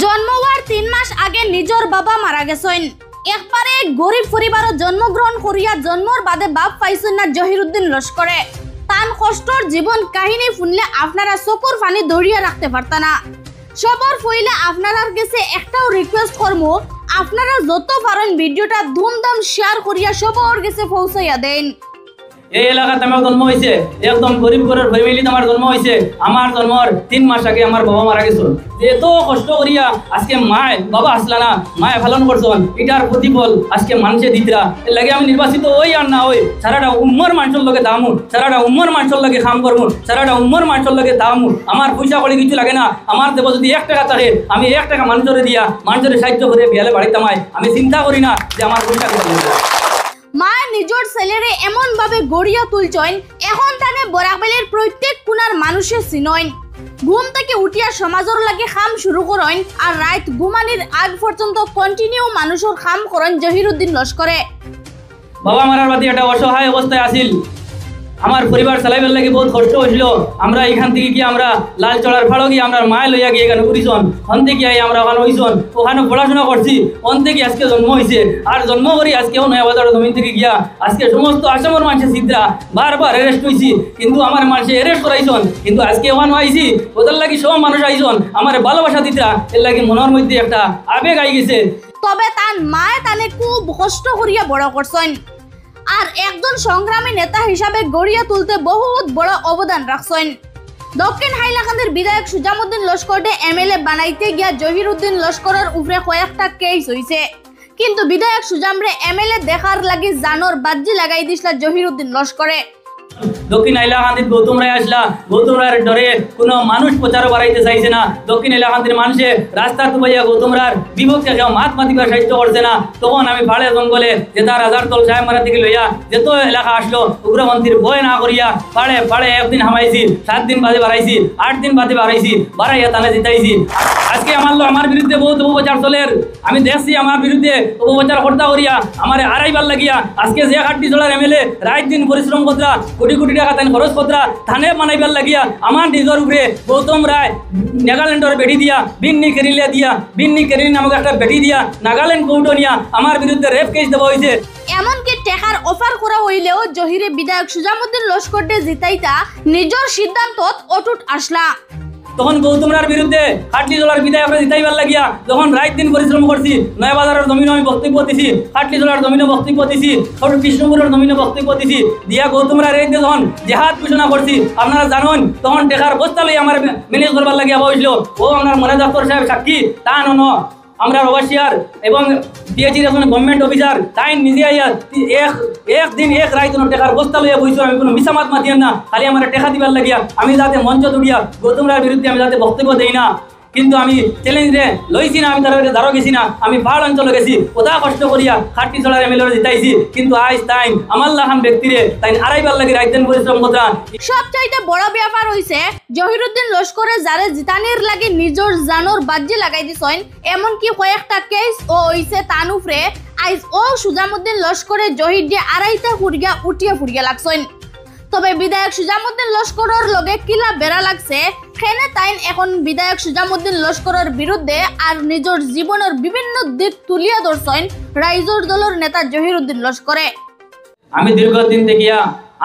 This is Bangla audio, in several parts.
জন্ম হওয়ার ৩ মাস আগে নিজের বাবা মারা গেছেন। একবারে গরিব পরিবারে জন্মগ্রহণ করিয়া জন্মর বাদে বাপ পাইছেন না জহিরুদ্দিন লস্করে। তান কষ্টর জীবন কাহিনী শুনলে আপনারা চকুর পানি ধরিয়া রাখতে পারতা না। সবার পইলে আপনার কাছে একটাও রিকোয়েস্ট করবো, আপনারা যত পারেন ভিডিওটা ধুমধাম শেয়ার করিয়া সবার কাছে পৌঁছাইয়া দেন। এই এলাকাতে আমার জন্ম হয়েছে, একদম গরিব ঘরের ফ্যামিলিতে আমার জন্ম হয়েছে। আমার জন্মর ৩ মাস আগে আমার বাবা মারা গেছিল। এত কষ্ট করিয়া আজকে মায় বাবা আসলা না, মায় পালন করছেন, এটার প্রতিফল আজকে মানুষে দিতরা। এর লাগে আমি নির্বাচিত ওই আর না ওই সারাটা উম্মর মানুষের লগে দামু, সারাটা উম্মর মানুষের লগে কাম করবো, সারাটা উম্মর মানুষের লগে দামু। আমার পয়সা করে কিছু লাগে না। আমার দেব যদি ১ টাকা থাকে, আমি ১ টাকা মানুষের দিয়া মানুষের সাহায্য করে বিয়ালে বাড়িতে আমায়। আমি চিন্তা করি না যে আমার পয়সা করে মা নিজের ছেলেরে এমন ভাবে গড়িয়া তুলছেন, এখন তানে বরাকবেলের প্রত্যেক কোনার মানুষে চিনইন। ঘুম থেকে উঠিয়া সমাজের লাগে কাম শুরু করেন, আর রাত ঘুমানির আগ পর্যন্ত কন্টিনিউ মানুষের কাম করেন জহিরুদ্দিন লস্করে। বাবা মারার বাদে একটা অসহায় অবস্থায় আসিল। আমার পরিবার চালাইবার লাগে বহুত কষ্ট হয়েছিল। আমরা এখান থেকে গিয়ে আমরা লাল চড়ার ফাড়ো গিয়ে আমরা মায় লইয়া গিয়ে এখানে ঘুরিছন, ওখান থেকে আমরা ওখানে হইছন, ওখানে পড়াশোনা করছি, ওখান থেকে আজকে জন্ম হয়েছে। আর জন্ম করি আজকেও নয়া বাজার জমিন থেকে গিয়া আজকে সমস্ত আসামের মানুষের চিত্রা বারবার অ্যারেস্ট হয়েছি, কিন্তু আমার মানুষে অ্যারেস্ট করাইছন। কিন্তু আজকে ওখানে আইছি, ওদের লাগে সব মানুষ আইছন আমার ভালোবাসা দিতরা। এর লাগে মনের মধ্যে একটা আবেগ আই গেছে। তবে তার মায় তানে খুব কষ্ট করিয়া বড় করছেন, আর একজন সংগ্রামী নেতা হিসাবে গড়িয়া তুলতে বহুত বড় অবদান রাখছেন। দক্ষিণ হাইলাকান্দির বিধায়ক সুজামুদ্দিন লস্করকে এমএলএ বানাইতে গিয়া জহিরুদ্দিন লস্করের উপরে কয়েকটা কেস হয়েছে, কিন্তু বিধায়ক সুজামরে এমএলএ দেখার লাগি জানোর বাজি লাগাই দিছিল জহিরুদ্দিন লস্করে। দক্ষিণ হাইলাকান্দির গৌতম রায় আসলা, গৌতম রায়ের ডরে কোনো মানুষ প্রচার বাড়াইতে চাইছে না। দক্ষিণ হাইলাকান্দির মানুষে রাস্তা তুবাইয়া গৌতম রায়ের বিভক্তি কেউ মাত মাতিবার সাহায্য করছে না। তখন আমি পাড়ে জঙ্গলে যেটা রাজারতল সাহেব মারা থেকে লইয়া যেত এলাকা আসলো, উগ্রপন্থীর ভয় না করিয়া পাড়ে পাড়ে একদিন হামাইছি, 7 দিন বাদে বাড়াইছি, 8 দিন বাদে বাড়াইছি, বাড়াইয়া তানে জিতাইছি। আজকে আমার বিরুদ্ধে বহুত অপপ্রচার চলের, আমি দেখছি আমার বিরুদ্ধে অপপ্রচার হত্যা করিয়া আমার আড়াইবার লাগিয়া আজকে যে খাট্টি জোড়ার এমএলএ রাত দিন পরিশ্রম কতরা কোটি কোটি টাকা তাই খরচ কতরা থানে বানাইবার লাগিয়া আমার নিজের উপরে গৌতম রায় নাগাল্যান্ডের বেটি দিয়া বিন্নি কেরিলিয়া দিয়া বিন্নি কেরিলি নামক একটা বেটি দিয়া নাগাল্যান্ড কোর্ট নিয়া আমার বিরুদ্ধে রেপ কেস দেওয়া হয়েছে। এমনকি টেকার অফার করা হইলেও জহিরে বিধায়ক সুজামুদ্দিন লস্করকে জিতাইতা নিজের সিদ্ধান্তত অটুট আসলা। তখন গৌতমরার বিরুদ্ধে খাটলি জোলার বিধায়করা জিতাইবার লাগিয়া যখন রাত দিন পরিশ্রম করছি, নয়া বাজারের জমিনে আমি বক্তব্য দিছি, খাটলি জোলার জমিনে বক্তব্য দিছি, ছোট কৃষ্ণপুরের জমিনে বক্তব্য দিছি, দিয়া গৌতমরার এই যখন জেহাদ ঘোষণা করছি, আপনারা জানেন তখন টেকার বস্তা লই আমার ম্যানেজ করবার লাগিয়া বসল। ও আপনার মনে দপ্তর সাহেব সাক্ষী, তা নন আমরা ওভারসিয়ার এবং ডিএজি গভর্নমেন্ট অফিসার তাই নিজে আইয়া একদিন এক রাত টেকার বস্তা লইয়া বইছো। আমি কোনো মিসামাত মাতিয়েন না, খালি আমার টেকা দিবার লাগিয়া আমি যাতে মঞ্চ তুলিয়া গৌতমরার বিরুদ্ধে আমি যাতে বক্তব্য দেই না। কিন্তু আমি চ্যালেঞ্জে লইছি না, আমি দাঁড়ো গেছি না, আমি পাহাড় অঞ্চলে গেছি, কোথা কষ্ট করিয়া খাটটি চলার এমএলএ জিতাইছি। কিন্তু আজ তাই আমার লাহান ব্যক্তিরে তাই আড়াইবার লাগে রাত দিন পরিশ্রম করা। সবচাইতে বড় ব্যাপার হইছে জহিরুদ্দিন লস্করে যারে জিতানির লাগে নিজের জানোর বাজি লাগাই দিছেন, এমনকি কয়েকটা কেস ও হইছে তানুফরে। আইজ ও সুজামুদ্দিন লস্করে জহির দিয়ে আড়াইটা ফুরিয়া উঠিয়া ফুরিয়া লাগছেন। তবে বিধায়ক সুজামুদ্দিন লস্করের লগে কিলা বেড়া লাগছে, সেনে তাইন এখন বিধায়ক সুজামুদ্দিন লস্করের বিরুদ্ধে আর নিজের জীবনের বিভিন্ন দিক তুলিয়া ধরছেন রাইজোর দলের নেতা জহিরুদ্দিন লস্করে। আমি দীর্ঘদিন দেখিয়া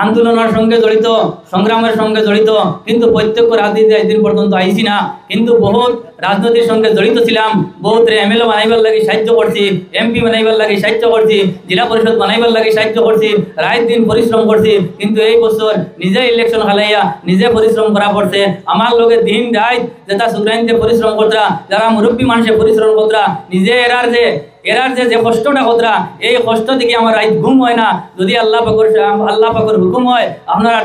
আন্দোলনের সঙ্গে জড়িত, সংগ্রামের সঙ্গে জড়িত, কিন্তু প্রত্যক্ষ রাজনীতি একদিন পর্যন্ত আইছি না। কিন্তু বহুত রাজনীতির সঙ্গে জড়িত ছিলাম, বহুত এমএলএ বানাইবার লাগে সাহায্য করছি, এমপি বানাইবার লাগে সাহায্য করছি, জেলা পরিষদ বানাইবার লাগে সাহায্য করছি, রাত দিন পরিশ্রম করছি। কিন্তু এই বছর নিজে ইলেকশন খালাইয়া নিজে পরিশ্রম করা পড়ছে। আমার লগে দিন রাত যেটা শুক্রাইনতে পরিশ্রম করতরা, যারা মুরব্বী মানুষে পরিশ্রম করতরা, নিজে এরার যে কষ্টটা কতরা, এই কষ্ট থেকে আমার রাত ঘুম হয় না। যদি আল্লাহ পাকের হুকুম হয়, আপনার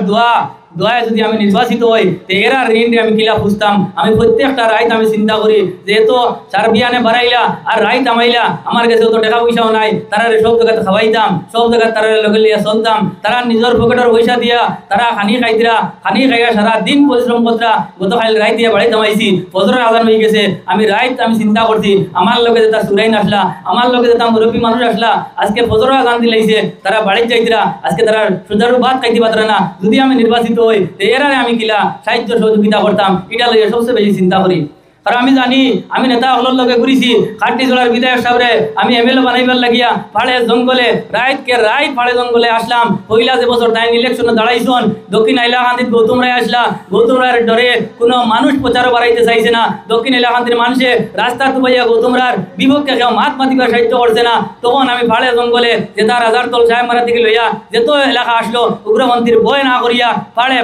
দোয়ায় যদি আমি নির্বাচিত হই, তো এরা ঋণ আমি কিলা খুঁজতাম। আমি প্রত্যেকটা রাইত আমি চিন্তা করি যে তো সার্বিয়ানে বাড়াইলা আর রাইত আমাইলা, আমার কাছে তো টাকা পয়সাও নাই, তারা সব জায়গাতে খাওয়াইতাম, সব জায়গায় তারা লগে লিয়া চলতাম, তারা নিজের পকেটের পয়সা দিয়া তারা খানি খাইতরা, খানি খাইয়া সারা দিন পরিশ্রম করতরা। গতকাল রাইত দিয়ে বাড়িতে আমাইছি, ফজরের আজান হয়ে গেছে, আমি রাইত আমি চিন্তা করছি আমার লগে যেটা সুরাইন আসলা, আমার লগে যেটা মুরব্বী মানুষ আসলা, আজকে ফজরের আজান দিলাইছে, তারা বাড়িতে যাইতরা, আজকে তারা সুদারু ভাত খাইতে পারতরা না। যদি আমি নির্বাচিত হই, এরারে আমি কিলা সাহায্য সহযোগিতা করতাম, এটা লইয়া সবচেয়ে বেশি চিন্তা করি। কারণ আমি জানি আমি নেতা হলর লগে ঘুরিছি খাটি জোড়ার বিধায়ক সাহেবরে আমি এমএলএ বানাইবার লাগিয়া ফাড়ে জঙ্গলে রাইত ফাড়ে জঙ্গলে আসলাম। পহিলা যে বছর তাই ইলেকশনে দাঁড়াইছন দক্ষিণ হাইলাকান্দিত গৌতম রায় আসলা। গৌতম রায়ের ডরে কোনো মানুষ প্রচারও বাড়াইতে চাইছে না। দক্ষিণ হাইলাকান্দির মানুষে রাস্তা টুবাইয়া গৌতম রায়ের বিপক্ষে কেউ মাত মাতিবার সাহিত্য করছে না। তখন আমি ফাড়ে জঙ্গলে যে তার রাজারতল সাহেব মারা থেকে লইয়া যেত এলাকা আসলো উগ্রপন্থীর ভয় না করিয়া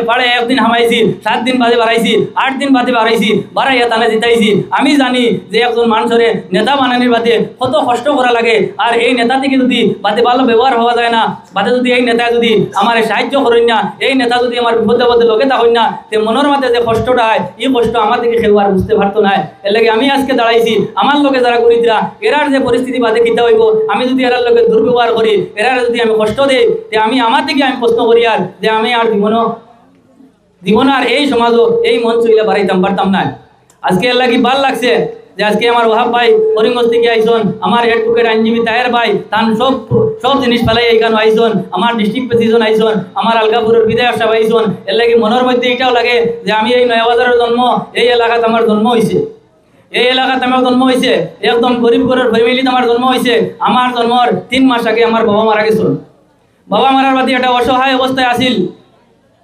ফাড়ে একদিন হামাইছি, 7 দিন বাদে বাড়াইছি, 8 দিন বাদে বাড়াইছি, বাড়াইয়া তানে জিতাইছি। আমি জানি যে একজন মানুষের নেতা বানানোর বাদে কত কষ্ট করা লাগে। আর এই নেতা থেকে যদি বাদে ভালো ব্যবহার হওয়া যায় না, বাদে যদি এই নেতা যদি আমার সাহায্য করেন না, এই নেতা যদি আমার বিপদে বিপদে লোকে থাকেন না, তে মনের মাঝে যে কষ্টটা হয় এই কষ্ট আমার থেকে কেউ আর বুঝতে পারতো না। এর লাগে আমি আজকে দাঁড়াইছি। আমার লোকে যারা করিতরা এরার যে পরিস্থিতি বাদে কিতা হইব, আমি যদি এরার লোকে দুর্ব্যবহার করি, এরার যদি আমি কষ্ট দেই, তে আমি আমার থেকে আমি প্রশ্ন করি আর যে আমি আর জীবন আর এই সমাজও এই মঞ্চ ইলা বাড়াইতাম পারতাম না। আজকে এর লাগি ভাল লাগছে যে আজকে আমার ওহাব ভাই করিমগঞ্জ থেকে আইসন, আমার অ্যাডভোকেট আইনজীবী তাহের ভাই তান সব জিনিস ফেলাই এইখানে আইসন, আমার ডিস্ট্রিক্ট প্রেসিডেন্ট আইসন, আমার আলগাপুরের বিধায়ক সাহেব আইসন। এর লাগি মনের মধ্যে এটাও লাগে যে আমি এই নয়াবাজারের জন্ম, এই এলাকাতে আমার জন্ম হয়েছে, এই এলাকাতে আমার জন্ম হয়েছে, একদম গরিব ঘরের ফ্যামিলিতে আমার জন্ম হয়েছে। আমার জন্মর 3 মাস আগে আমার বাবা মারা গেছিল। বাবা মারার বাদে একটা অসহায় অবস্থায় আসিল।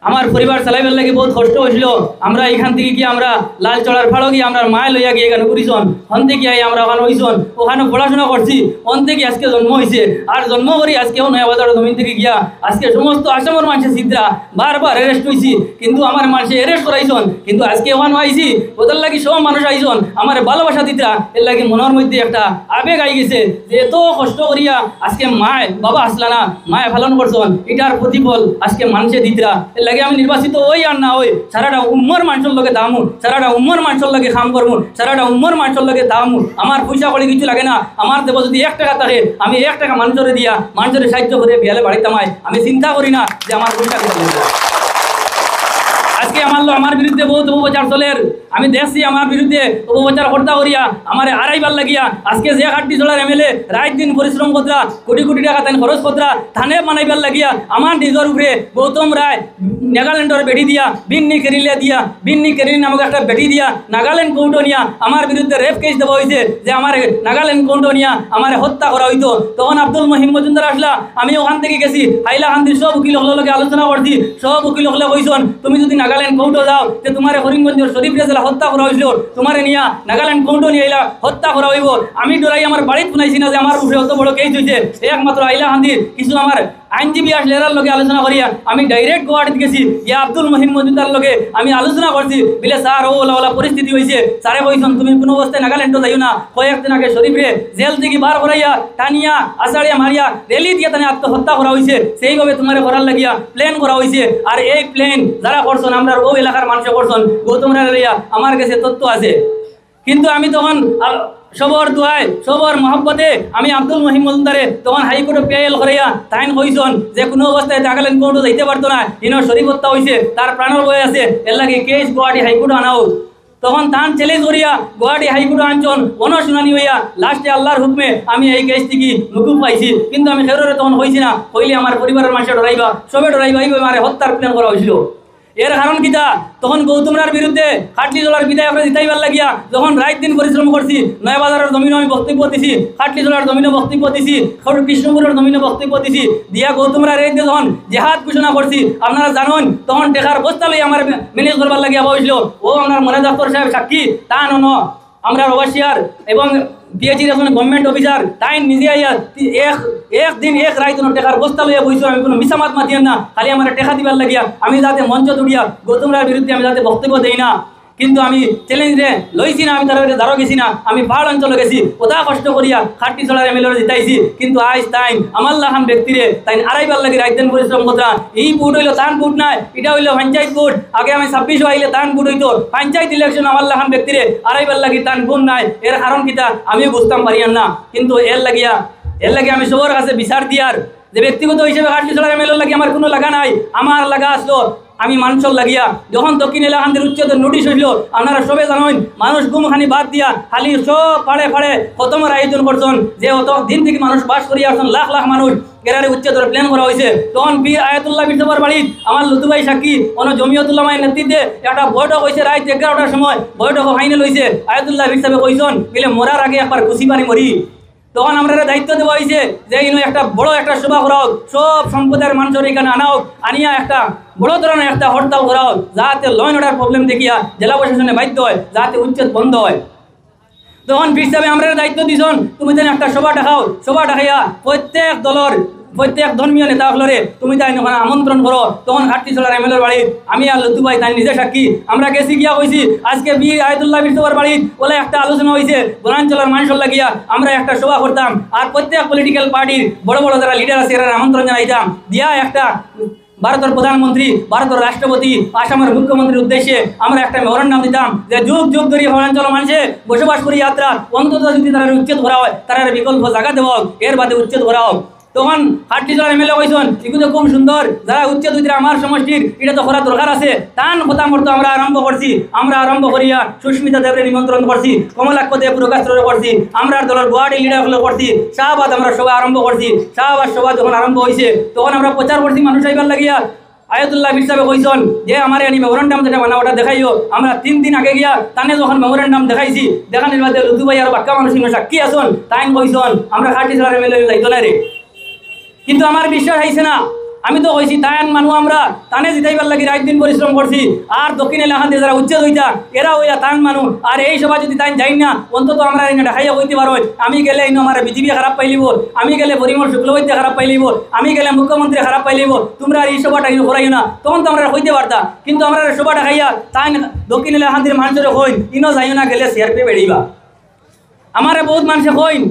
আমার পরিবার চালাইবার লাগে বহুত কষ্ট হয়েছিল। আমরা এখান থেকে গিয়ে আমরা লাল চড়ার ফাড়ো গিয়ে আমরা মায় লইয়া গিয়ে এখানে করিছন, হন থেকে আমরা ওখানে হইছন, ওখানে পড়াশোনা করছি, অন থেকে আজকে জন্ম হয়েছে। আর জন্ম করি আজকেও নয়াবাজার জমিন থেকে গিয়া আজকে সমস্ত আসামের মানুষের চিত্রা বারবার অ্যারেস্ট হয়েছি, কিন্তু আমার মানুষে অ্যারেস্ট করাইছন, কিন্তু আজকে ওখানে আইছি ওদের লাগি সব মানুষ আইছন আমার ভালোবাসা দিতরা। এর লাগে মনের মধ্যে একটা আবেগ আই গেছে যে এত কষ্ট করিয়া আজকে মায় বাবা আসলা না, মায় পালন করছন, এটার প্রতিফল আজকে মানুষে দিতরা। এর লাগে আমি নির্বাচিত ওই আর না ওই সারাটা উম্মর মানুষের লগে দামু, সারাটা উম্মর মানুষের লগে কাম করবো, সারাটা উম্মর মানুষের লগে দামু। আমার পয়সা করে কিছু লাগে না। আমার দেব যদি 1 টাকা থাকে আমি 1 টাকা মানুষের দিয়া মানুষের সাহায্য করে বিয়ালে বাড়িতে আমায় আমি চিন্তা করি না যে আমার পয়সা দিতে লাগবে। আজকে আমার বিরুদ্ধে বহুত অপপ্রচার চলের, আমি দেখছি আমার বিরুদ্ধে অপপ্রচার হত্যা করিয়া আমার আড়াইবার লাগিয়া আজকে যে খাটি জোড়ার এমএলএ রাত দিন পরিশ্রম কতরা কোটি কোটি টাকা তাই খরচ কতরা থানে বানাইবার লাগিয়া আমার নিজের উপরে গৌতম রায় নাগাল্যান্ডের বেটি দিয়া বিন্নি কেরিলিয়া নামক একটা বেটি দিয়া নাগাল্যান্ড কোর্টও নিয়া আমার বিরুদ্ধে রেপ কেস দেওয়া হয়েছে যে আমার নাগাল্যান্ড কোর্টও নিয়া আমার হত্যা করা হইতো। তখন আব্দুল মহিম মজুমদার আসলা, আমি ওখান থেকে গেছি হাইলাকান্দির সব উকিল হলের লগে আলোচনা করছি। সব উকিল হলে কইছন তুমি যদি নাগাল্যান্ড কোর্টও যাও যে তোমার করিমগঞ্জের শরীফ রেজেলা হত্যা করা হয়েছিল, তোমার নিয়া নাগাল্যান্ড কোর্টও নিয়ে এলা হত্যা করা হইব। আমি ডরাই আমার বাড়িতে শুনাইছি না যে আমার উপরে অত বড় কেস হয়েছে। একমাত্র হাইলাকান্দির কিছু আমার আইনজীবী আসলে এরার লগে আলোচনা করিয়া আমি ডাইরেক্ট গুয়াহাটিতে গেছি, ইয়া আব্দুল মহিম মজুমদার লগে আমি আলোচনা করছি। বলে স্যার ওলা পরিস্থিতি হয়েছে, স্যারে কইছেন তুমি কোনো অবস্থায় নাগাল্যান্ডও যাইও না। কয়েকদিন আগে শরীফরে জেল থেকে বার করাইয়া টানিয়া আষাঢ়িয়া মারিয়া রেলি দিয়ে তানে আত্মহত্যা করা হয়েছে। সেইভাবে তোমার করার লাগিয়া প্ল্যান করা হয়েছে। আর এই প্ল্যান যারা করছেন আমরা ও এলাকার মানুষ করছেন, গৌতম রায় আমার কাছে তথ্য আছে। কিন্তু আমি তখন সবর দোয়ায় সবর মহব্বতে আমি আব্দুল মহিম মজুমদারে তখন হাইকোর্টে পেএল করাইয়া তাইন কইছন যে কোনো অবস্থায় নাগাল্যান্ড কোর্টও যাইতে পারতো না, ইনার শরীফ হত্যা হয়েছে, তার প্রাণের বয়ে আছে, এর লাগে কেস গুয়াহাটি হাইকোর্টে আনাও। তখন তান চ্যালেঞ্জ করিয়া গুয়াহাটি হাইকোর্টে আনছন, শুনানি হইয়া লাস্টে আল্লাহর হুকমে আমি এই কেস থেকে মুকুব পাইছি। কিন্তু আমি খেরোরে তখন হয়েছি না, হইলে আমার পরিবারের মানুষের ডরাইবা সবে ডরাইবা এইভাবে আমার হত্যার প্ল্যান করা হয়েছিল। এর কারণ কিতা তখন গৌতমরার বিরুদ্ধে খাটলি জোলার বিধায়করা জিতাইবার লাগিয়া যখন রাত দিন পরিশ্রম করছি, নয়াবাজারের জমিনে আমি বক্তব্য দিছি, খাটলি জোলার জমিনে বক্তব্য দিছি, কৃষ্ণপুরের জমিনে বক্তব্য দিছি, দিয়া গৌতমরার এই যখন জেহাদ ঘোষণা করছি আপনারা জানেন, তখন টেকার বস্তা লই আমার ম্যানেজ করবার লাগিয়া হয়েছিল। ও আপনার মনে দপ্তর সাহেব সাক্ষী তা নন আমরা ওভারসিয়ার এবং পিএইচডি এখন গভর্নমেন্ট অফিসার তাই নিজে আইয়া একদিন এক রাইত টেকার বস্তা লইয়া বইছো। আমি কোনো মিসামাত মাতিয়েন না, খালি আমার টেকা দিবার লাগিয়া আমি যাতে মঞ্চ তুলিয়া গৌতমরার বিরুদ্ধে আমি যাতে বক্তব্য দেই না। কিন্তু আমি চ্যালেঞ্জে লইছি না, আমি তার দ্বারও গেছি না, আমি পাহাড় অঞ্চলে গেছি, কোথা কষ্ট করিয়া খাটটি চলার এমএলএ জিতাইছি। কিন্তু আজ তাই আমার লাখান ব্যক্তিরে তাই আড়াইবার লাগে রাইতেন পরিশ্রম করা। এই বুট হইলো তান বুট নাই, এটা হইলো পঞ্চায়েত বুট। আগে আমি 26 আইলে তান বুট হইতো, পঞ্চায়েত ইলেকশন আমার লাখান ব্যক্তিরে আড়াইবার লাগি তান বুট নাই। এর কারণ কিতা আমিও বুঝতাম পারিয়ান না। কিন্তু এর লাগে আমি সবার কাছে বিচার দিয়ার যে ব্যক্তিগত হিসেবে খাটলি চলার এমএলএ লাগে আমার কোনো লাগা নাই। আমার লাগা আসলো আমি মানুষের লাগিয়া যখন দক্ষিণ এলাকান্দের উচ্ছেদের নোটিশ হইল আপনারা সবে জানেন মানুষ গুমখানি বাদ দিয়া খালি সব ফাড়ে ফাড়ে খতমের আয়োজন করছেন যে অত দিন থেকে মানুষ বাস করিয়া আসছেন লাখ লাখ মানুষ এরারে উচ্ছেদের প্ল্যান করা হয়েছে তখন বীর আয়াতুল্লাহ বিরসবার বাড়ির আমার লুতুভাই সাক্ষী অন জমিয়তুল্লাহ মায়ের নেতৃত্বে একটা বৈঠক হয়েছে রাত 11টার সময় বৈঠক ফাইনাল হয়েছে আয়াতুল্লাহ বিরসাবে কইছেন বলে মরার আগে একবার খুশি পানি মরি তখন আমরা দায়িত্ব দেওয়া হয়েছে যে একটা বড় একটা সভা করা হোক সব সম্প্রদায়ের মানুষের এখানে আনা হোক আনিয়া একটা বড় ধরনের একটা হরতাল করা হোক যাতে ল অ্যান্ড অর্ডার প্রবলেম দেখিয়া জেলা প্রশাসনে বাধ্য হয় যাতে উচ্ছেদ বন্ধ হয় তখন হিসাবে আমরা দায়িত্ব দিছন তুমি যেন একটা সভা দেখাও সভা দেখাইয়া প্রত্যেক দলের প্রত্যেক ধর্মীয় নেতা হলরে তুমি তাই ওখানে আমন্ত্রণ করো তখন ঘাটতিছড়ার এমএলএর বাড়ি আমি আর লুতু ভাই তাই নিজে সাক্ষী আমরা গেছি গিয়া হয়েছি আজকে বীর আয়াতুল্লাহ বিরসবার বাড়ির বলে একটা আলোচনা হয়েছে বনাঞ্চলের মানুষের লাগিয়া আমরা একটা সভা করতাম আর প্রত্যেক পলিটিক্যাল পার্টির বড় বড় যারা লিডার আছে এরা আমন্ত্রণ জানাইতাম দিয়া একটা ভারতের প্রধানমন্ত্রী ভারতের রাষ্ট্রপতি আসামের মুখ্যমন্ত্রীর উদ্দেশ্যে আমরা একটা মেমোরেন্ডাম দিতাম যে যুগ যুগ ধরে বনাঞ্চল মানুষে বসবাস করি যাত্রা অন্তত যদি তারা উচ্ছেদ করা হয় তারা বিকল্প জায়গা দেওয়া হোক এর বাদে উচ্ছেদ করা হোক তখন হাটটিজলার এমএলএ কইছেন এগুলো খুব সুন্দর যারা উচ্ছেদ হইতে আমার সমষ্টির এটা তো করা দরকার আছে তান কথা মতো আমরা আরম্ভ করছি আমরা আরম্ভ করিয়া সুস্মিতা দেবের নিমন্ত্রণ করছি কমলাক্ষ দেব প্রকাশরে করছি আমরা দলের গুয়াহাটি লিডারগুলো করছি শাহবাদ আমরা সভা আরম্ভ করছি শাহবাদ সভা যখন আরম্ভ হয়েছে তখন আমরা প্রচার করছি মানুষ আইবার লাগিয়া আয়াতুল্লাহ বিরসাবে কইছেন যে আমার এনি মেমোরেন্ডাম যেটা বানা ওটা দেখাইও আমরা 3 দিন আগে গিয়া তানে যখন মেমোরেন্ডাম দেখাইছি দেখানোর বাদে লুতু ভাই আর বাক্কা মানুষ সাক্ষী আসুন তাই কইছেন আমরা হাটটিজলার এমএলএ যাইতো না রে কিন্তু আমার বিশ্বাস হয়েছে না আমি তো কইছি তাইন মানুষ আমরা তানে জিতাইবার লাগি রাত দিন পরিশ্রম করছি আর দক্ষিণ এলাকাতে যারা উচ্ছেদ হইতা এরা হইয়া তান মানুষ আর এই সভা যদি তাই যাই না অন্তত আমরা এনে দেখাইয়া হইতে পারো আমি গেলে ইনো আমার বিজেপি খারাপ পাইলিব আমি গেলে পরিমল শুক্লবৈদ্য খারাপ পাইলিব আমি গেলে মুখ্যমন্ত্রী খারাপ পাইলিব তোমরা আর এই সভাটা ইনো করাইও না তখন তো আমরা হইতে পারতা কিন্তু আমরা সভা দেখাইয়া তাই দক্ষিণ এলাকাতে মানুষের কইন ইনো যাইও না গেলে সিআরপি বেড়িবা আমার বহুত মানুষে কইন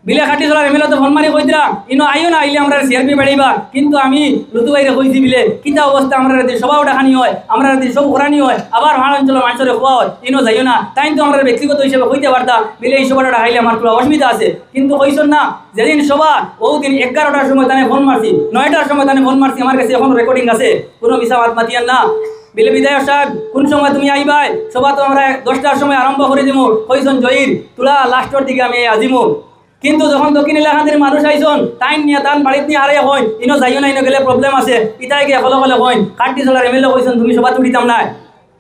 বিলে খাটি চলার এমএলএ তো ফোন মারি কইতরা ইনো আইও না আইলে আমরা সিআরপি বাড়াইবা কিন্তু আমি লুতু বাইরে কইছি বিলে কিতা অবস্থা আমরা যদি সবাও ডাকানি হয় আমরা যদি সব ঘোরানি হয় আবার ভাড় অঞ্চলের মানুষের খোয়া হয় ইনো যাইও না তাই তো আমরা ব্যক্তিগত হিসেবে কইতে পারতা বিলে এই সভাটা ডাকাইলে আমার কোনো অসুবিধা আছে কিন্তু কইছন না যেদিন সভা ও দিন 11টার সময় তানে ফোন মারছি 9টার সময় তানে ফোন মারছি আমার কাছে এখন রেকর্ডিং আছে কোনো মিছা মাত মাতিয়ান না বিলে বিধায়ক সাহেব কোন সময় তুমি আইবাই সভা তো আমরা 10টার সময় আরম্ভ করে দিমু কইছন জয়ীর তুলা লাস্টের দিকে আমি আজিমু কিন্তু যখন দক্ষিণ এলাকাদের মানুষ আইসন তাই নিয়ে তান বাড়িতে নিয়ে হারাই হয় ইনো যাইও না ইনো গেলে প্রবলেম আছে ইতাই গিয়ে ফলো ফলে হয় হাটটিজলার এমএলএ কইছেন তুমি সভা তুলিতাম না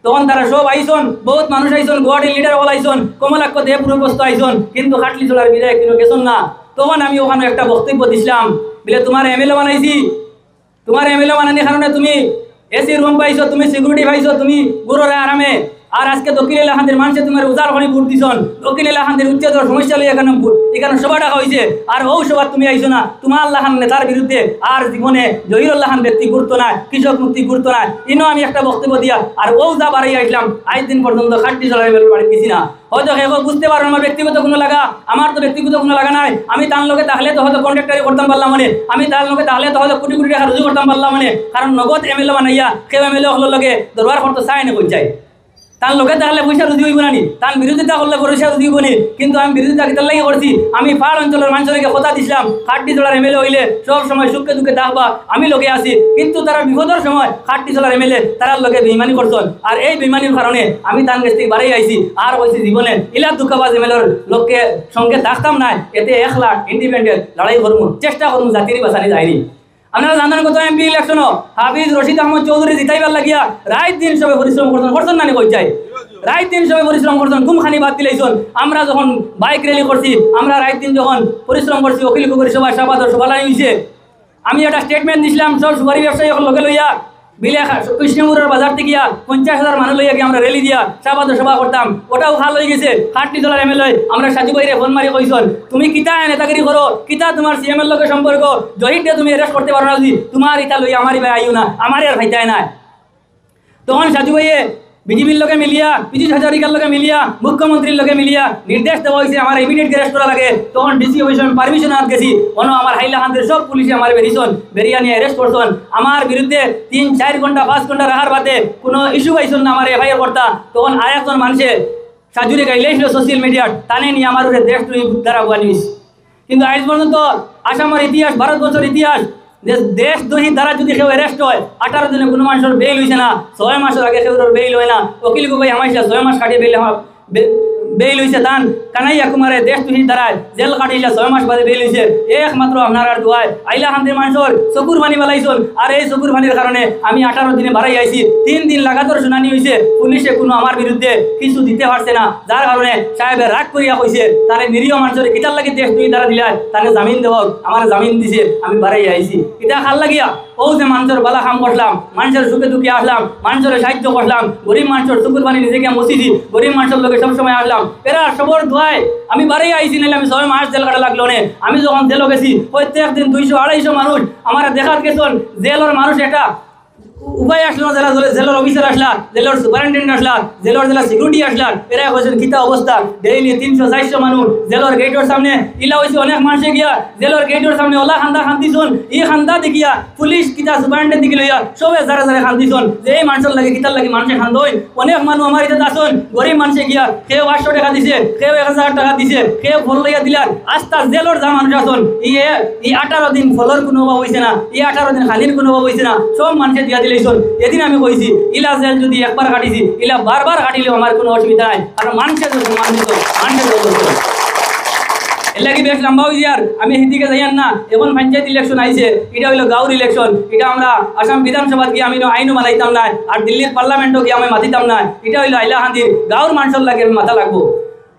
তখন তারা সব আইসন বহুত মানুষ আইসন গুয়াহাটির লিডার হল আইসন কমলাক্ষ দেব পুরোগ্রস্ত আইসন কিন্তু হাটটিজলার বিধায়ক কিন্তু গেছন না তখন আমি ওখানে একটা বক্তব্য দিছিলাম বলে তোমার এমএলএ বানাইছি তোমার এমএলএ বানানোর কারণে তুমি এসি রুম পাইছো তুমি সিকিউরিটি পাইছো তুমি গুরুরে আরামে আর আজকে দক্ষিণ এলাকাদের মানুষে তোমার উদার খনি ভোট দিছন দক্ষিণ এলাকাদের উচ্চতর সমস্যা লই এখানে সভা ডাকা হয়েছে আর ও সভা তুমি আইছো না তোমার আল্লাহান নেতার বিরুদ্ধে আর জীবনে জহিরুল্লাহান ব্যক্তি গুরুত্ব নাই কৃষক মুক্তি গুরুত্ব নাই ইনো আমি একটা বক্তব্য দিয়া আর ও যা বাড়াই আসলাম আজ দিন পর্যন্ত খাটটি চলাই বাড়ি গেছি না হয়তো এখন বুঝতে পারো আমার ব্যক্তিগত কোনো লাগা আমার তো ব্যক্তিগত কোনো লাগা নাই আমি তার লোকে তাহলে তো হয়তো কন্ট্রাক্টারি করতাম পারলাম মানে আমি তার লোকে তাহলে তো হয়তো কোটি কোটি টাকা রুজু করতাম পারলাম মানে কারণ নগদ এমএলএ বানাইয়া কেউ এমএলএ হলো লোকে দরবার করতে চায় না কই যায় তার লোকে তাহলে পয়সা রুজি হইব না নি তার বিরোধিতা করলে পয়সা রুজি হইব নি কিন্তু আমি বিরোধিতা কিতার লাগি করছি আমি পাহাড় অঞ্চলের মানুষকে কথা দিছিলাম হাটটিজলার এমএলএ হইলে সব সময় সুখে দুঃখে দেখবা আমি লোকে আছি কিন্তু তারা বিপদের সময় হাটটিজলার এমএলএ তারার লোকে বেইমানি করছেন আর এই বেইমানির কারণে আমি তার কাছ থেকে বাড়াই আইছি আর কইছি জীবনে ইলা দুঃখবাজ এমএলএর লোককে সঙ্গে থাকতাম না এতে 1 লাখ ইন্ডিপেন্ডেন্ট লড়াই করবো চেষ্টা করবো জাতির বাঁচানি যায়নি আপনারা জানেন কত এমপি ইলেকশন হাফিজ রশিদ আহমদ চৌধুরী জিতাইবার লাগিয়া রাত দিন সবে পরিশ্রম করছেন না কই যায় রাত দিন সবে পরিশ্রম করছেন ঘুমখানি বাদ দিলেইছন আমরা যখন বাইক র্যালি করছি আমরা রাত দিন যখন পরিশ্রম করছি অখিল কুকুরি সভা সাবাদর সভালাই হয়েছে আমি একটা স্টেটমেন্ট দিছিলাম সব সুপারি ব্যবসায়ী এখন লোকে লইয়া বিলে কৃষ্ণপুরের বাজার থেকে 50,000 মানুষ লইয়া আমরা র্যালি দিয়া সাবাদর সভা করতাম ওটাও ভাল হয়ে গেছে হাটটিজলার এমএলএ আমরা সাজু ভাইরে ফোন মারি কইছন তুমি কিতা নেতাগিরি করো কিতা তোমার সিএমএল লোকের সম্পর্ক জহিরটা তুমি অ্যারেস্ট করতে পারো না যদি তোমার ইটা লইয়া আমারই ভাই আইও না আমার আর ভাইতায় না তখন সাজু ভাইয়ে বিজেপির লোকে মিলিয়া পীযুষ হাজারিকার লোকে মিলিয়া মুখ্যমন্ত্রীর লোকে মিলিয়া নির্দেশ দেওয়া হয়েছে আমার ইমিডিয়েট অ্যারেস্ট করা লাগে তখন ডিসি অফিসে আমি পারমিশন আনতে গেছি অন্য আমার হাইলাকান্দের সব পুলিশে আমার বেরিয়েছেন বেরিয়া নিয়ে অ্যারেস্ট করছেন আমার বিরুদ্ধে 3-4 ঘন্টা 5 ঘন্টা রাখার বাদে কোনো ইস্যু পাইছেন না আমার এফআইআর করতা তখন আরেকজন মানুষে সাজুরে গাইলেছিল সোশ্যাল মিডিয়ার টানে নিয়ে আমার দেশ দ্বারা বুয়া নিস কিন্তু আজ পর্যন্ত আসামের ইতিহাস ভারতবর্ষের ইতিহাস যে দেশদ্রোহী দ্বারা যদি কেউ অ্যারেস্ট হয় 18 দিনে কোনো মানুষের বেইল হইছে না, 6 মাসের আগে কেউ বেইল হয় না, উকিল গুবাই হামাইছে 6 মাস কাটিয়ে বেইল হইছে। তান কানাইয়া কুমারে দেশদ্রোহী দ্বারা জেল কাটিয়েছে 6 মাস বাদে বেইল হইছে। একমাত্র আপনার দোয়ায় আইলা খান্দের মানুষের চকুর পানি বেলাইছল। আর এই চকুর পানির কারণে আমি 18 দিনে বাড়াই আইছি। 3 দিন লাগাতার শুনানি হয়েছে, পুলিশে কোনো আমার বিরুদ্ধে কিছু দিতে পারছে না, যার কারণে সাহেবে রাগ করিয়া কইছে তারে নিরীহ মানুষের কিতার লাগি দেশদ্রোহী দ্বারা দিলে তাকে জামিন দেওয়া, আমার জামিন দিছে, আমি বাড়াই আইছি। এটা খাল লাগিয়া ও যে মানুষের বালা কাম করলাম, মানুষের সুখে দুঃখে আসলাম, মানুষের সাহায্য করলাম, গরিব মানুষের চকুর পানি নিজেকে মসিছি, গরিব মানুষের লোকে সবসময় আসলাম, এরা সবর দোয়ায় আমি বাড়াই আইছি। নাহলে আমি 6 মাস জেল কাটা লাগলো না। আমি যখন জেল গেছি প্রত্যেক দিন 200-250 মানুষ আমার দেখাত গেছেন। জেলের মানুষ একটা উপায় আসলো, যারা জেলের অফিসার আসলা, জেলের সুপারিনটেন্ডেন্ট আসলা, জেলের জেলা সিকিউরিটি আসলা, এরা হয়েছেন কিতা অবস্থা। ডেইলি 300-400 মানুষ জেলের গেটের সামনে ইলা হয়েছে। অনেক মানুষে গিয়া জেলের গেটের সামনে ওলা খান্দা খান্দিছন। এই খান্দা দেখিয়া পুলিশ কিতা সুপারিনটেন্ডেন্ট দিকে লইয়া সবে যারা যারা খান্দিছন যে এই মানুষের লাগে কিতার লাগে মানুষে খান্দই। অনেক মানুষ আমার এটা আসন গরিব মানুষে গিয়া কেউ 800 টাকা দিছে, কেউ 1000 টাকা দিছে, কেউ ফল লইয়া দিলার। আস্তা জেলের যা মানুষ আসন এই 18 দিন ফলর কোনো অভাব হয়েছে না, এই 18 দিন খালির কোনো অভাব হয়েছে না, সব মানুষে দিয়া দিলে। এদিন আমি কইছি ইলা জেল যদি একবার কাটিছি ইলা বারবার কাটিলেও আমার কোনো অসুবিধা নাই, কারণ মানুষের এলাকি বেশ লম্বা হয়ে যায়। আমি হিদিকে যাইয়ান না, এখন পঞ্চায়েত ইলেকশন আইছে, এটা হইলো গাঁওর ইলেকশন। এটা আমরা আসাম বিধানসভাত গিয়ে আমি আইনও মানাইতাম না, আর দিল্লির পার্লামেন্টও গিয়ে আমি মাতিতাম না। এটা হইলো হাইলাকান্দির গাঁওর মানুষের লাগে আমি মাথা লাগবো।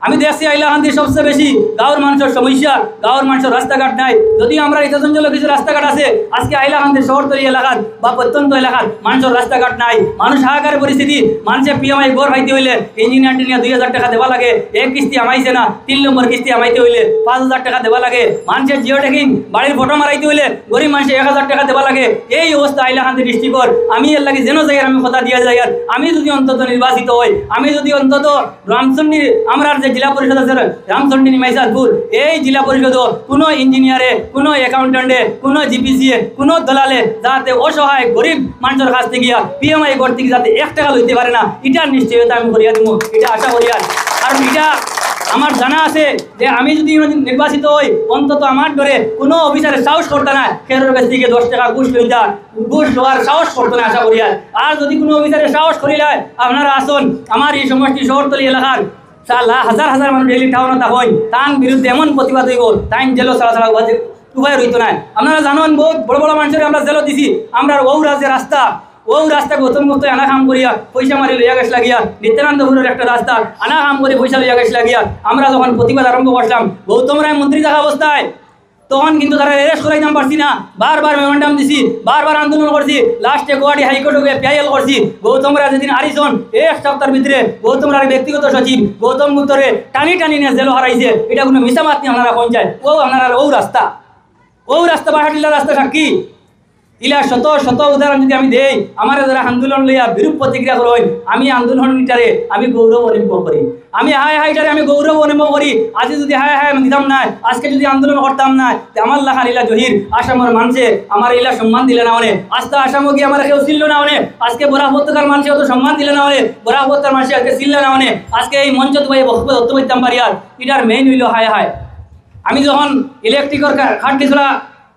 আমি দেখছি হাইলাকান্দির সবচেয়ে বেশি গাঁওর মানুষের সমস্যা, গাঁওর মানুষের রাস্তাঘাট নাই। যদিও আমরা ইতজনজল কিছু রাস্তাঘাট আছে, আজকে হাইলাকান্দির শহরতলি এলাকার বা প্রত্যন্ত এলাকার মানুষের রাস্তাঘাট নাই। মানুষ হাহাকার পরিস্থিতি। মানুষের পিএমআই গড় হাইতে হইলে ইঞ্জিনিয়ার টিনিয়া 2000 টাকা দেওয়া লাগে, এক কিস্তি আমাইছে না, 3 নম্বর কিস্তি আমাইতে হইলে 5000 টাকা দেওয়া লাগে। মানুষের জিও টেকিং বাড়ির ফটো মারাইতে হইলে গরিব মানুষের 1000 টাকা দেওয়া লাগে। এই অবস্থা হাইলাকান্দি ডিস্ট্রিক্টর। আমি এর লাগে যেন যাই আমি কথা দিয়া যাই। আর আমি যদি অন্তত নির্বাচিত হই, আমি যদি অন্তত রামচন্ডী আমরা জেলা পরিষদ আছে রামচন্ডী নিমাইসাদপুর, এই জেলা পরিষদ কোনো ইঞ্জিনিয়ারে, কোনো অ্যাকাউন্টেন্টে, কোনো জিপিসিএ, কোনো দলালে যাতে অসহায় গরিব মানুষের কাছ থেকে পিএমআই করতে যাতে 1 টাকা লইতে পারে না, এটার নিশ্চয়তা আমি করিয়া দিব, এটা আশা করি। আর কারণ এটা আমার জানা আছে যে আমি যদি নির্বাচিত হই অন্তত আমার ধরে কোনো অফিসারের সাহস করতে না খেরোর কাছ থেকে 10 টাকা ঘুষ লইতা, ঘুষ দেওয়ার সাহস করতে না আশা করি। আর যদি কোনো অফিসারের সাহস করিলে আপনারা আসুন আমার এই সমষ্টি শহরতলি এলাকার হাজার হাজার মানুষ ডেইলি টাউনত হয়, তার বিরুদ্ধে এমন প্রতিবাদ হইব তাই জেলও ছাড়া ছাড়া উপায় রইত না। আপনারা জানেন বহুত বড় বড় মানুষের আমরা জেলও দিছি। আমরা যে রাস্তা গৌতম গুপ্ত আনা কাম করিয়া পয়সা মারি লইয়া গেছ লাগিয়া, নিত্যানন্দপুরের একটা রাস্তা আনা কাম করে পয়সা লইয়া গেছ লাগিয়া আমরা যখন প্রতিবাদ আরম্ভ করলাম গৌতম রায় মন্ত্রী থাকা অবস্থায়, তখন কিন্তু তারা অ্যারেস্ট করাইতাম পারছি না। বারবার মেমোরেন্ডাম দিছি, বারবার আন্দোলন করছি, লাস্টে গুয়াহাটি হাইকোর্টে গিয়ে পিআইএল করছি। গৌতম রায় যেদিন আরিছন 1 সপ্তাহের ভিতরে গৌতম রায়ের ব্যক্তিগত সচিব গৌতম গুপ্তরে টানি নিয়ে জেল হারাইছে। এটা কোনো মিশা মাত নিয়ে আপনারা পঞ্চায়েত আপনারা ও রাস্তা বাহাটিল্লা রাস্তা সাক্ষী। ইলা শত শত উদাহরণ যদি আমি দেই, আমার যারা আন্দোলন লইয়া বিরূপ প্রতিক্রিয়া করেন, আমি আন্দোলনটারে আমি গৌরব অনুভব করি, আমি হাইটারে আমি গৌরব অনুভব করি। আজ যদি আমি দিতাম না, আজকে যদি আন্দোলন করতাম না, আমার লাখান ইলা জহির আসামের মানুষে আমার ইলা সম্মান দিলে না অনেক, আস্তে আসামও গিয়ে আমার কেউ ছিল না অনেক, আজকে বরাক উপত্যকার মানুষে অত সম্মান দিলে না অনেক, বরাক উপত্যকার মানুষে আজকে ছিল না অনেক, আজকে এই মঞ্চ দুবাই বক্তব্য ধরতে পারতাম পারি। আর এটার মেইন হইল আমি যখন ইলেকট্রিকের খাটটি চলা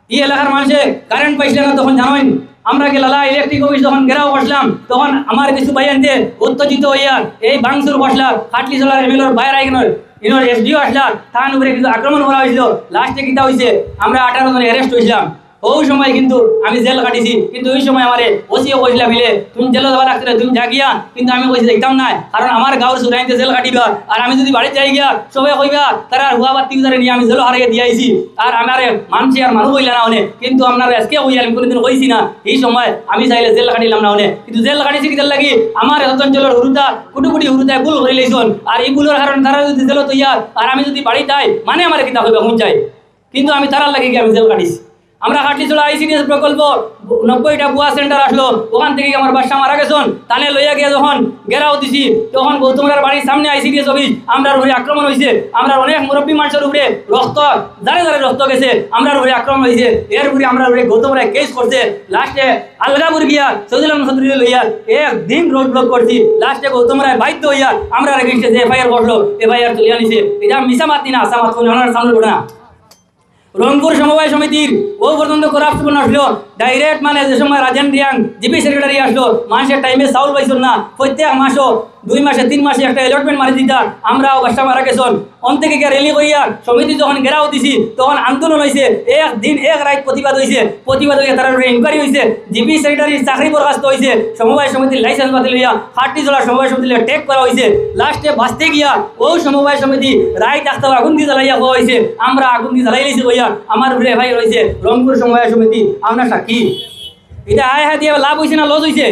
এই এলাকার মানুষে কারেন্ট পাইছিল না, তখন জানেন আমরা গেলালা ইলেকট্রিক অফিস যখন ঘেরাও করছিলাম, তখন আমার কিছু ভাইয়ানতে উত্তেজিত হইয়া এই বাংসুর বসলা খাটলি চলার এমএলএর বাইরে ইনোর এসডিও আসলা, তার উপরে কিন্তু আক্রমণ করা হয়েছিল। লাস্টে কিতা হয়েছে আমরা 18 জন অ্যারেস্ট হয়েছিলাম। ওই সময় কিন্তু আমি জেল কাটিছি, কিন্তু ওই সময় আমার ওসিও কইছিলাম মিলে তুমি জেল যাওয়া লাগছে তুমি যা গিয়া, কিন্তু আমি কইছি দেখতাম না, কারণ আমার গাঁর সুরাইতে জেল কাটিবা। আর আমি যদি বাড়িতে যাই গিয়া সবাই কইবা তারা হুয়া বাতি উজারে নিয়ে আমি জেল হারিয়ে দিয়ে আইছি। আর আমার মানছি আর মানুষ হইলা না অনেক, কিন্তু আপনারা আজকে হইয়া আমি কোনোদিন কইছি না এই সময় আমি চাইলে জেল কাটিলাম না অনেক, কিন্তু জেল কাটিছি কি লাগি আমার অঞ্চলের হুরুতা কুটুকুটি হুরুতায় ভুল করে লইছন। আর এই ভুলের কারণে তারা যদি জেল তৈয়া আর আমি যদি বাড়ি যাই মানে আমার কিতা হইবা হুন চাই, কিন্তু আমি তারার লাগে গিয়ে আমি জেল কাটিছি। আমরা হাটলিচলা আইসিডিএস প্রকল্প 90টা বুয়া সেন্টার আসলো, ওখান থেকে আমার বাসা মারা গেছেন, তানে লইয়া গিয়ে যখন ঘেরাও দিছি তখন গৌতমরার বাড়ির সামনে আইসিডিএস অফিস আমরা উপরে আক্রমণ হয়েছে। আমরা অনেক মুরব্বী মানুষের উপরে রক্ত যারে যারে রক্ত গেছে আমরা উপরে আক্রমণ হয়েছে। এর উপরে আমরা উপরে গৌতমরা কেস করছে। লাস্টে আলগাপুর গিয়া সৌদুল চৌধুরী লইয়া একদিন রোড ব্লক করছি। লাস্টে গৌতমরা বাধ্য হইয়া আমরা এগেইনস্টে যে এফআইআর করলো, এফআইআর তুলিয়া নিছে। এটা মিশা মাতি না, আশা মাত সামনে ঘটনা। রংপুর সমবায় সমিতির ও পর্যন্ত করাপশন আসলো ডাইরেক্ট মানে যে সময় রাজেন রিয়াং জিপি সেক্রেটারি আসলো মানুষের টাইমে চাউল পাইছেন না প্রত্যেক মাসও 2 মাসে 3 মাসে একটা অ্যালটমেন্ট মারি দিতা আমরাও বাসা মারা গেছন অন্তে থেকে র্যালি করিয়া সমিতি যখন ঘেরাও দিছি তখন আন্দোলন হয়েছে এক দিন এক রাত প্রতিবাদ হয়েছে প্রতিবাদ হয়ে তার ইনকোয়ারি হয়েছে জিপি সেক্রেটারির চাকরি বরখাস্ত হয়েছে সমবায় সমিতির লাইসেন্স বাতিল হইয়া ফাটি জলা সমবায় সমিতি টেক করা হয়েছে লাস্টে বাঁচতে গিয়া ও সমবায় সমিতি রায় ডাক্তার আগুন দিয়ে জ্বালাইয়া হওয়া হয়েছে আমরা আগুন দিয়ে জ্বালাই লিছি হইয়া আমার উপরে ভাই রয়েছে রংপুর সমবায় সমিতি আমরা সাক্ষী এটা হায় হায় দিয়ে লাভ হয়েছে না লস হয়েছে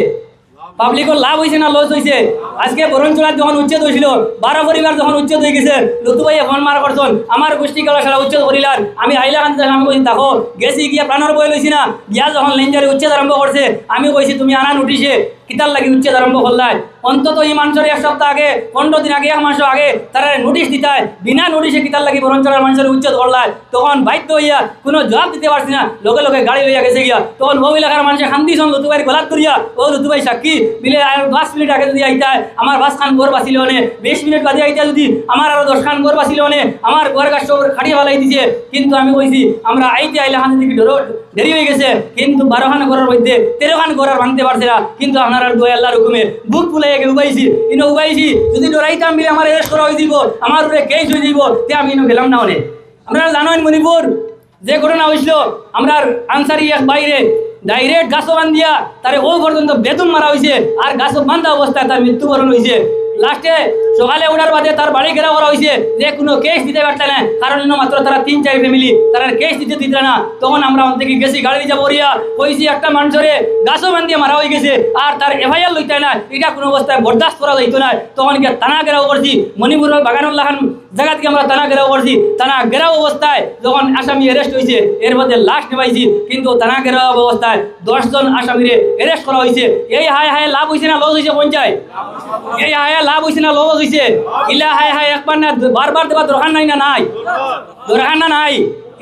পাবলিকের লাভ হয়েছে না লস হয়েছে আজকে বরঞ্চলার যখন উচ্ছেদ হয়েছিল 12 পরিবার যখন উচ্ছেদ হয়ে গেছে লুতু ভাইয়া ফোন মার করছেন আমার গোষ্ঠী কালা সারা উচ্ছেদ করিলার আমি হাইলা খান আমি কইছি দেখো গেছি গিয়া প্রাণর বই লইছি না গিয়া যখন লেঞ্জারে উচ্ছেদ আরম্ভ করছে আমি কইছি তুমি আনা নোটিশে কিতার লাগি উচ্ছেদ আরম্ভ করলাই অন্তত এই মানুষের 1 সপ্তাহ আগে 15 দিন আগে 1 মাস আগে তারা নোটিশ দিতায় বিনা নোটিশে কিতার লাগি বরঞ্চলার মানুষের উচ্ছেদ করলাই তখন বাধ্য হইয়া কোনো জবাব দিতে পারছি না লগে লগে গাড়ি লইয়া গেছে গিয়া তখন ও এলাকার মানুষের খান্দিছন লুতুবাইয়ের গলাত করিয়া ও লুতুবাই সাক্ষী মিলে 10 মিনিট আগে যদি আইতায় আমার 5 খান ঘর বাঁচিল অনে 20 মিনিট বাদে আইতা যদি আমার আরো 10 খান ঘর বাঁচিল অনে আমার ঘর গাছ সব খাটিয়ে ফেলাই দিছে কিন্তু আমি কইছি আমরা আইতে আইলে হাতে থেকে দেরি হয়ে গেছে কিন্তু 12 খান ঘরের মধ্যে 13 খান ঘর আর ভাঙতে পারছে না কিন্তু আপনারা দোয়া আল্লাহর হুকুমে বুক ফুলাই গিয়ে উবাইছি ইনো উবাইছি যদি ডরাইতাম মিলে আমার এরেস্ট করা হয়ে দিব আমার উপরে কেস হয়ে দিব তে আমি ইনো গেলাম না অনে আপনারা জানেন মণিপুর যে ঘটনা হয়েছিল আমরা আনসারি এক বাইরে ডাইরেক্ট গাছও বান্ধিয়া তারে ও পর্যন্ত বেতন মারা হয়েছে আর গাছও বান্ধা অবস্থায় তার মৃত্যুবরণ হয়েছে লাস্টে সকালে ওঠার বাদে তার বাড়ি ঘেরাও করা হয়েছে যে কোনো কেস দিতে পারতে না কারণ মাত্র তারা 3-4 ফ্যামিলি তারা কেস দিতে না তখন আমরা অন থেকে গেছি গাড়ি যাব রিয়া কইছি একটা মানুষের গাছও বান্ধিয়া মারা হয়ে গেছে আর তার এফআইআর লইতে না এটা কোনো অবস্থায় বরদাস্ত করা যাইতো না তখন গিয়ে থানা ঘেরাও করছি মণিপুরের বাগানুল্লাহ খান জায়গা থেকে আমরা থানা ঘেরাও করছি থানা ঘেরাও অবস্থায় যখন আসামি অ্যারেস্ট হয়েছে এর মধ্যে লাশ নেবাইছি কিন্তু থানা ঘেরাও অবস্থায় 10 জন আসামিরে অ্যারেস্ট করা হয়েছে এই হায় হায় লাভ হয়েছে না লস হয়েছে পঞ্চায়েত এই হায় লাভ হয়েছে না লস হয়েছে ইলা হায় হায় একবার না বারবার দেবা দরকার নাই না নাই দরকার না নাই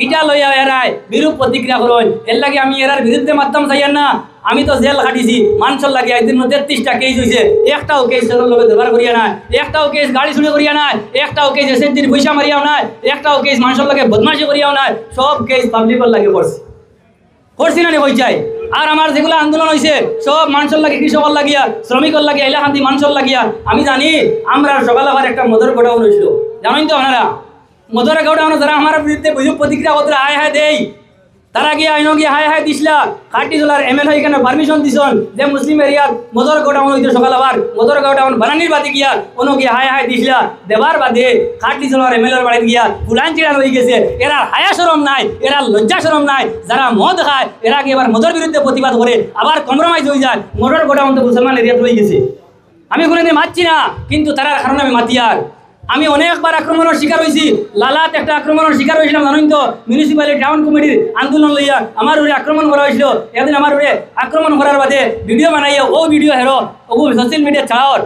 এটা লইয়া এরাই বিরূপ প্রতিক্রিয়া করেন এর লাগে আমি এরার বিরুদ্ধে মারতাম চাইয়ার না আমি তো জেল খাটিছি মানুষের লাগে একদিন 33টা কেস হয়েছে একটাও কেস লোকে ব্যবহার করিয়া নাই একটাও কেস গাড়ি চুরি করিয়া নাই একটাও কেস এসএনজির পয়সা মারিয়াও নাই একটাও কেস মানুষের লাগে বদমাশি করিয়াও নাই সব কেস পাবলিকের লাগে করছি না হয়ে যায় আর আমার যেগুলো আন্দোলন হয়েছে সব মানুষের লাগে কৃষকের লাগিয়া শ্রমিকের লাগিয়া এলাকান্তি মানুষের লাগিয়া আমি জানি আমরা সকাল আবার একটা মদর গোডাউন হয়েছিল জানেন তো আপনারা মদর গোডাউন যারা আমার বিরুদ্ধে বুঝুক প্রতিক্রিয়া করতে হায় হায় দেই তারা গিয়ে আইন গিয়ে হায় হায় দিসলা খাটি জলার এমএলএ এখানে পারমিশন দিছন যে মুসলিম এরিয়াত মদর গোডাউন হইতে সকাল আবার মদর গোডাউন বানানির বাদে গিয়া কোনো গিয়ে হায় হায় দিসলা দেবার বাদে খাটি জলার এমএলএর বাড়ি গিয়া ফুলান চিড়ান হয়ে গেছে এরা হায়া শরম নাই এরা লজ্জা শরম নাই যারা মদ খায় এরা কি এবার মদর বিরুদ্ধে প্রতিবাদ করে আবার কম্প্রোমাইজ হয়ে যায় মদর গোডাউন তো মুসলমান এরিয়াত হয়ে গেছে আমি কোনোদিন মারছি না কিন্তু তার কারণে আমি মাতি আর আমি অনেকবার আক্রমণের শিকার হয়েছি লালাত একটা আক্রমণের শিকার হয়েছিলাম জানেন তো মিউনিসিপ্যালিটি টাউন কমিটির আন্দোলন লইয়া আমার উপরে আক্রমণ করা হয়েছিল একদিন আমার উপরে আক্রমণ করার বাদে ভিডিও বানাইয়া ও ভিডিও হেরো ও সোশ্যাল মিডিয়া ছাড়াওয়ার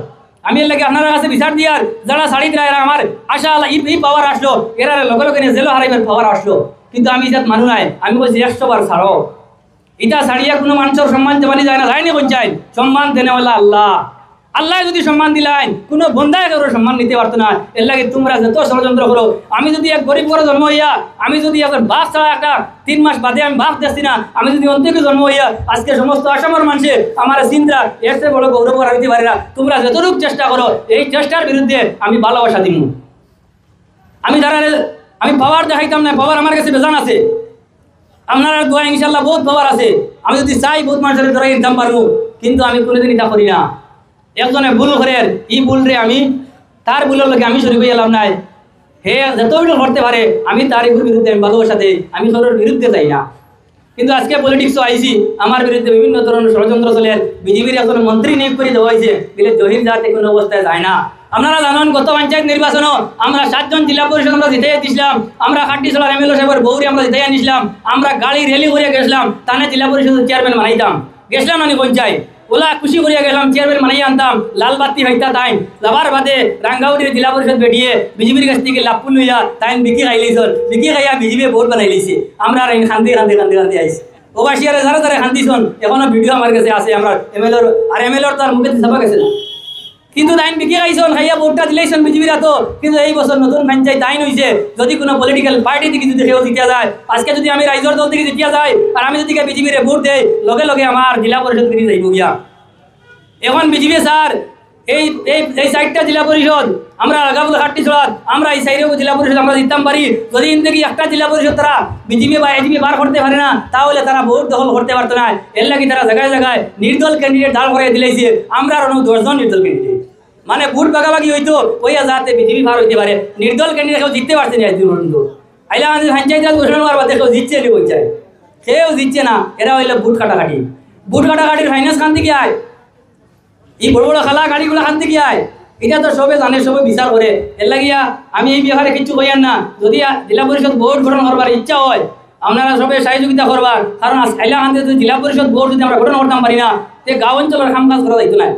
আমি এর লাগে আপনার কাছে বিচার দিয়ার যারা শাড়ি দিলা এরা আমার আশা আল্লাহ এই পাওয়ার আসলো এরা লগে লগে জেলো হারাইবার পাওয়ার আসলো কিন্তু আমি যাত মানু নাই আমি বলছি 100 বার ছাড়ো এটা ছাড়িয়া কোনো মানুষের সম্মান দেওয়ানি যায় না যায়নি পঞ্চায়েত সম্মান দেনেওয়ালা আল্লাহ আল্লাহ যদি সম্মান দিলেন কোনো বন্ধায় কারো সম্মান নিতে পারতো না এর লাগে তোমরা যত ষড়যন্ত্র করো আমি যদি এক গরিব ঘরে জন্ম হইয়া আমি যদি এখন বাপ ছাড়া একটা 3 মাস বাদে আমি বাপ দেখছি না আমি যদি অন্তকে জন্ম হইয়া আজকে সমস্ত আসামের মানুষের আমার চিন্তা এর চেয়ে বড় গৌরব করা হইতে পারে না তোমরা যতটুকু চেষ্টা করো এই চেষ্টার বিরুদ্ধে আমি ভালোবাসা দিব আমি যারা আমি পাওয়ার দেখাইতাম না পাওয়ার আমার কাছে বেজান আছে আপনারা দোয়া ইনশাল্লাহ বহুত পাওয়ার আছে আমি যদি চাই বহুত মানুষের ধরে দিতাম পারবো কিন্তু আমি কোনোদিন এটা করি না একজনে ভুল করেন এই ভুল রে আমি তার ভুলের লোকে আমি শরীর হয়ে এলাম নাই হে যতটুকু করতে পারে আমি তার বিরুদ্ধে আমি ভালোবাসা দেই আমি সরের বিরুদ্ধে যাই না কিন্তু আজকে পলিটিক্সও আইছি আমার বিরুদ্ধে বিভিন্ন ধরনের ষড়যন্ত্র চলে বিজেপির একজন মন্ত্রী নিয়োগ করে দেওয়া হয়েছে বলে জহির জাতে কোনো অবস্থায় যায় না আপনারা জানেন গত পঞ্চায়েত নির্বাচনও আমরা 7 জন জেলা পরিষদ আমরা জিতে দিয়েছিলাম আমরা খাটিছড়ার এমএলএ সাহেবের বৌরি আমরা জিতে আনিছিলাম আমরা গাড়ি রেলি করে গেছিলাম তানে জেলা পরিষদের চেয়ারম্যান বানাইতাম গেছিলাম না পঞ্চায়েত ওলা খুশি করিয়া গেলাম চেয়ারম্যান বানাইয়া আনতাম লাল বাতি হইতা টাইম যাবার বাদে রাঙ্গাউটির জেলা পরিষদ বেরিয়ে বিজেপির কাছ থেকে লাভপুর লইয়া টাইম বিকি খাইলিছন বিকি খাইয়া বিজেপি ভোট বানাই লিছে আমরা আর খান্দি খান্দি খান্দি খান্দি আইছি ওবাসিয়ারে যারা যারা খান্দিছন এখনো ভিডিও আমার কাছে আছে আমরা এমএলএর আর এমএলএর তার মুখে চাপা গেছে না কিন্তু তাইন বিকে খাইছন খাইয়া ভোটটা দিলেইছন বিজেপিরা তো কিন্তু এই বছর নতুন পঞ্চায়েত তাইন হইছে যদি কোনো পলিটিক্যাল পার্টি থেকে যদি সেও জিতিয়া যায় আজকে যদি আমি রাইজর দল থেকে জিতিয়া যায় আর আমি যদি বিজেপির ভোট দেই লগে লগে আমার জেলা পরিষদ থেকে যাইব গিয়া এখন বিজেপি স্যার এই এই এই সাইডটা জেলা পরিষদ আমরা আগাবুল হাটটি ছড়াত আমরা এই সাইডেও জেলা পরিষদ আমরা জিততাম পারি যদি ইনদিকে একটা জেলা পরিষদ তারা বিজেপি বা এজিপি বার করতে পারে না তাহলে তারা ভোট দখল করতে পারতো না এর লাগি তারা জায়গায় জায়গায় নির্দল ক্যান্ডিডেট দাঁড় করে দিলেছে আমরা আরো 10 জন নির্দল ক্যান্ডিডেট মানে ভোট ভাগাভাগি হইতো ওইয়া যাতে বিজেপি বার হইতে পারে নির্দল ক্যান্ডিডেট কেউ জিততে পারছে না একদিন পর্যন্ত আইলা আমাদের পঞ্চায়েত ঘোষণা করার বাদে কেউ জিতছে নি পঞ্চায়েত কেউ জিতছে না এরা হইলো ভোট কাটাকাটির ফাইন্যান্স খান থেকে আয় এই বড় বড় খালা গাড়িগুলো খান থেকে আয় এটা তো সবে জানে সবে বিচার করে এর লাগিয়া আমি এই ব্যাপারে কিছু কইয়ার না যদি জেলা পরিষদ ভোট গঠন করবার ইচ্ছা হয় আপনারা সবে সহযোগিতা করবার কারণ হাইলাকান্দি যদি জেলা পরিষদ ভোট যদি আমরা গঠন করতাম পারি না তে গাঁও অঞ্চলের কাম কাজ করা যাইতো না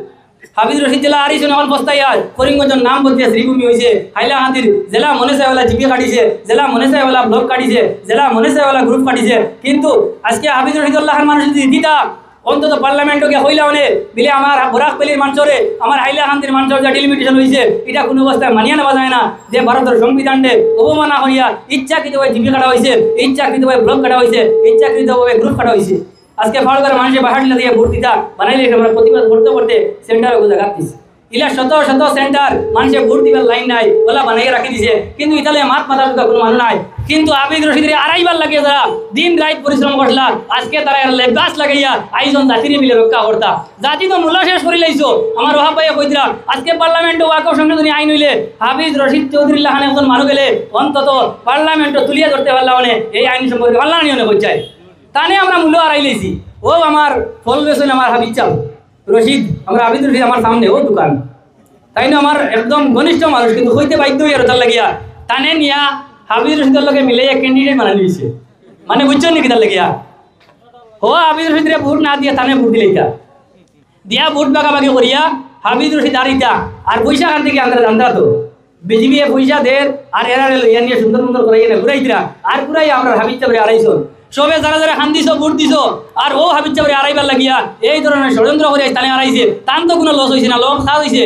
হাফিজ রশিদ জেলা আরিসন এখন বস্তায় আজ করিমগঞ্জের নাম বলতে শ্রীভূমি হয়েছে হাইলাকান্দির জেলা মনে চাইওয়ালা জিপি কাটিছে জেলা মনে চাইওয়ালা ব্লক কাটিছে জেলা মনে চাইওয়ালা গ্রুপ কাটিছে কিন্তু আজকে হাফিজ রশিদুল্লাহর মানুষ যদি দিতা অন্তত পার্লামেন্টে গিয়ে হইলা অনেক বিলে আমার বরাকপল্লির মানুষরে আমার হাইলাকান্দির মানুষের যে ডিলিমিটেশন হয়েছে এটা কোনো অবস্থায় মানিয়ে নেওয়া যায় না যে ভারতের সংবিধানে অবমাননা করিয়া ইচ্ছাকৃতভাবে জিপি কাটা হয়েছে ইচ্ছাকৃতভাবে ব্লক কাটা হয়েছে ইচ্ছাকৃতভাবে গ্রুপ কাটা হয়েছে আজকে ফাড়গার মানুষের বাহাটলা দিয়ে ভোট দিতা বানাইলে আমরা প্রতিবাদ করতে করতে সেন্টারে গুজা গাচ্ছিস ইলা শত শত সেন্টার মানুষের ভোট দিবার লাইন নাই ওলা বানাইয়ে রাখি দিছে কিন্তু ইতালে মাথা কোনো মানুষ নাই কিন্তু আবিদ রশিদের আড়াইবার লাগে যারা দিন রাত পরিশ্রম করলা আজকে তারা গাছ লাগাইয়া আইজন জাতিরে মিলে রক্ষা করতা জাতি তো মূল্য শেষ করে লাইছো আমার ওহা পাইয়া কইরা আজকে পার্লামেন্টে ওয়াকফ সংশোধনী আইন হইলে হাফিজ রশিদ চৌধুরীল্লাহ খান একজন মানুষ গেলে অন্তত পার্লামেন্টে তুলিয়া ধরতে পারলাম এই আইন সম্পর্কে পাল্লা নিয়ে বলছাই তানে আমরা মূল্য হারাই লাইছি ও আমার ফল বেসন আমার হাবিজ চাও রশিদ আমরা আবিদ রশিদ আমার সামনে ও দোকান তাই না আমার একদম ঘনিষ্ঠ মানুষ কিন্তু হইতে বাধ্য হইয়া তার লাগিয়া টানে নিয়া হাবিজ রশিদের লগে মিলে ক্যান্ডিডেট বানাই দিয়েছে মানে বুঝছো নাকি তার লাগিয়া ও হাবিজ রশিদরে ভোট না দিয়া টানে ভোট দিলে ইটা দিয়া ভোট বাগাবাগি করিয়া হাবিজ রশিদ আর ইটা আর পয়সা খান থেকে আমরা জানতা তো বিজেপি পয়সা দের আর এরা লইয়া নিয়ে সুন্দর সুন্দর করে ঘুরাইতরা আর ঘুরাই আমরা হাবিজ চাবরে আড়াইশো সবে যারা যারা খান দিছ ভোট দিছ আর ও হাবিজ চাবরে আড়াইবার লাগিয়া এই ধরনের ষড়যন্ত্র করে টানে আড়াইছে তান তো কোনো লস হয়েছে না লস খা হয়েছে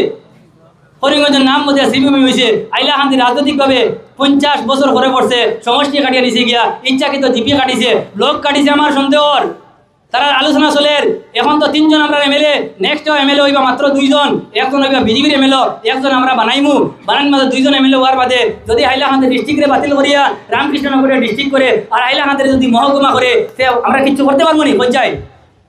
করিমগঞ্জের নাম মধ্যে শ্রীভূমি হয়েছে হাইলাকান্দি রাজনৈতিকভাবে 50 বছর ঘরে পড়ছে সমষ্টি কাটিয়ে নিছে গিয়া ইচ্ছাকৃত জিপি কাটিছে ব্লক কাটিছে আমার সন্দেহর তারা আলোচনা চলের এখন তো 3 জন আমরা এমএলএ নেক্সট এমএলএ হইবা মাত্র 2 জন একজন হইবা বিজেপির এমএলএ একজন আমরা বানাইমু বানান মাঝে 2 জন এমএলএ হওয়ার বাদে যদি হাইলাকান্দি ডিস্ট্রিক্টে বাতিল করিয়া রামকৃষ্ণনগরের ডিস্ট্রিক্ট করে আর হাইলাকান্দি যদি মহকুমা করে আমরা কিছু করতে পারবো না পঞ্চায়েত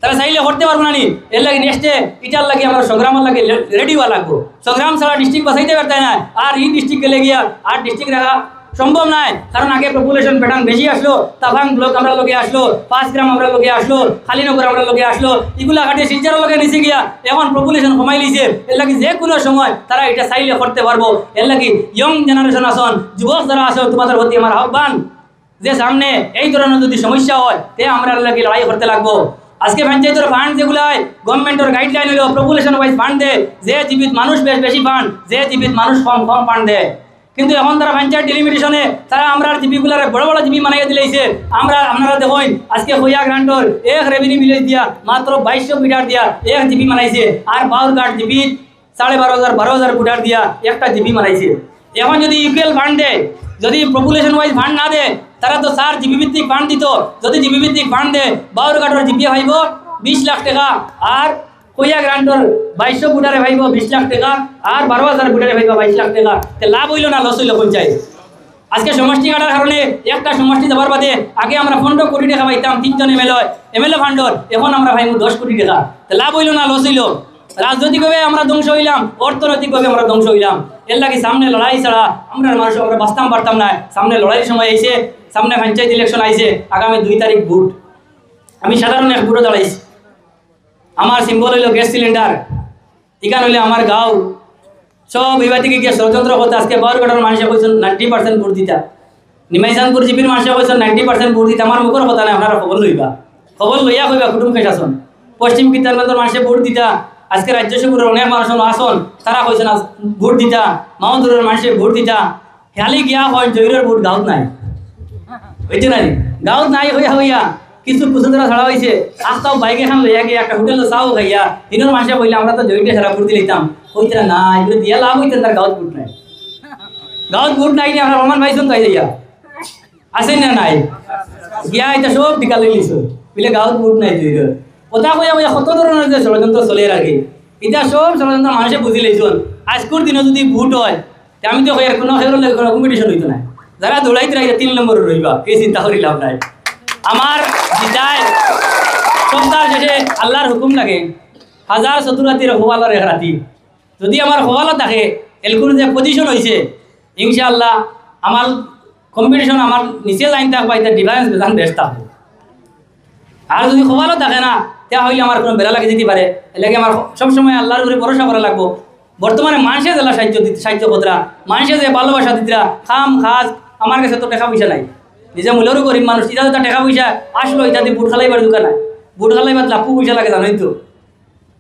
তারা চাইলে করতে পারবো না নি এর লাগে নেক্সটে ইটার লাগে আমরা সংগ্রামের লাগে রেডি হওয়া লাগবো সংগ্রাম ছাড়া ডিস্ট্রিক্ট বাঁচাইতে পারতে না আর এই ডিস্ট্রিক্ট গেলে গিয়া আর ডিস্ট্রিক্ট রাখা সম্ভব নয় কারণ আগে পপুলেশন প্যাটার্ন বেশি আসলো তাফাং ব্লক আমরা লোকে আসলো 5 গ্রাম আমরা লোকে আসলো খালিনগর আমরা লোকে আসলো এগুলা কাটিয়ে শিলচরের লোকে নিচে গিয়া এখন পপুলেশন কমাই লিছে এর লাগে যে কোনো সময় তারা এটা চাইলে করতে পারবো এর লাগে ইয়ং জেনারেশন আসন যুবক যারা আসো তোমাদের প্রতি আমার আহ্বান যে সামনে এই ধরনের যদি সমস্যা হয় তে আমরা লাগে লড়াই করতে লাগবো আজকে পঞ্চায়েতের ফান্ড যেগুলো হয় গভর্নমেন্টের গাইডলাইন হলো পপুলেশন ওয়াইজ ফান্ড দেয় যে জীবিত মানুষ বেশি ফান্ড যে জীবিত মানুষ কম ফান্ড দেয় কিন্তু এখন তারা পঞ্চায়েত ডিলিমিটেশনে তারা আমরা জিপিগুলার বড় বড় জিপি বানাইয়া দিলেছে আপনারা দেখুন আজকে হইয়া গ্রান্টর এক রেভিনিউ ভিলেজ দিয়া মাত্র 2200 মিটার দিয়া এক জিপি বানাইছে আর বাউরঘাট জিপি 12,500 ফুটার দিয়া একটা জিপি বানাইছে এখন যদি ইউপিএল ফান্ড দেয় যদি পপুলেশন ওয়াইজ ফান্ড না দেয় তারা তো 4 জিপি ভিত্তিক ফান্ড দিত যদি জিপি ভিত্তিক ফান্ড দেয় বাউরঘাটের জিপি ভাইব 20 লাখ টাকা আর কইয়া গ্রান্টর 2200 ফুটারে ভাইব 20 লাখ টাকা আর 12,000 ফুটারে ভাইব 22 লাখ টাকা তে লাভ হইল না লস হইল পঞ্চায়েত আজকে সমষ্টি কাটার কারণে একটা সমষ্টি দেওয়ার বাদে আগে আমরা 15 কোটি টাকা পাইতাম 3 জন এমএলএ ফান্ডর এখন আমরা ভাইব 10 কোটি টাকা তে লাভ হইল না লস হইল রাজনৈতিকভাবে আমরা ধ্বংস হইলাম অর্থনৈতিকভাবে আমরা ধ্বংস হইলাম এর লাগে সামনে লড়াই ছাড়া আমরা মানুষ আমরা বাঁচতাম পারতাম না সামনে লড়াইয়ের সময় আইছে সামনে পঞ্চায়েত ইলেকশন আইছে আগামী 2 তারিখ ভোট আমি সাধারণ এক ভোটে দাঁড়াইছি আমার সিম্বল হইল গ্যাস সিলিন্ডার এখানে হইলে আমার গাঁও সব এবার থেকে গিয়ে ষড়যন্ত্র করতে আজকে বারোঘাটার মানুষে কইছেন 90% ভোট দিতা নিমাইজানপুর জিপির মানুষে কইছেন 90% ভোট দিতা আমার মুখের কথা নাই আপনারা খবর লইয়া কইবা কুটুম খাই আসন পশ্চিম কিতানগঞ্জের মানুষে ভোট দিতা আজকে রাজ্য সভার অনেক মানুষ আসন তারা কইছেন ভোট দিতা মাউন্টুরের মানুষে ভোট দিতা খালি গিয়া হয় জয়ীরের ভোট গাঁত নাই বুঝছে না গাঁত নাই হইয়া কিছু কুসুন্দরা ছাড়া হয়েছে আস্তাও বাইক এখান লইয়া গিয়ে একটা হোটেল চাও খাইয়া দিনের মাসে বললে আমরা তো জয়িটে সারা ফুর্তি লিখতাম হইতে না এগুলো দিয়া লাভ হইতে তার গাঁত বুট নাই গাঁত বুট নাই আমরা রমান ভাইসন তাই যাইয়া আসেন না নাই গিয়া এটা সব টিকা লই লিছো বলে গাঁত বুট নাই তুই কথা কইয়া কইয়া কত ধরনের যে ষড়যন্ত্র চলে রাখে এটা সব ষড়যন্ত্র মানুষে বুঝি লইছন আজকের দিনে যদি বুট হয় আমি তো কইয়ার কোনো কম্পিটিশন হইতো না যারা দৌড়াইতে রাখে 3 নম্বরে রইবা এই চিন্তা করি লাভ নাই আমার জিতায় সপ্তাহ শেষে আল্লাহর হুকুম লাগে 1070 রাতির হওয়ালার এক রাতি যদি আমার হওয়ালা থাকে এলকুর যে পজিশন হয়েছে ইনশাআল্লাহ আমার কম্পিটিশন আমার নিচে লাইন থাকবা এটা ডিফারেন্স বেজান বেস্ট থাকবে আর যদি হওয়ালা থাকে না তা হইলে আমার কোনো বেলা লাগে যেতে পারে এর লাগে আমার সবসময় আল্লাহর উপরে ভরসা করা লাগবো বর্তমানে মানুষের জেলা সাহায্য কতরা মানুষের যে ভালোবাসা দিতরা খাম খাস আমার কাছে তো টাকা পয়সা নাই নিজে মূল্যরও গরিব মানুষ এটা তো টাকা পয়সা আসলো এটা দিয়ে বুট খালাইবার দোকান নাই বুট খালাইবার লাপু পয়সা লাগে জানোই তো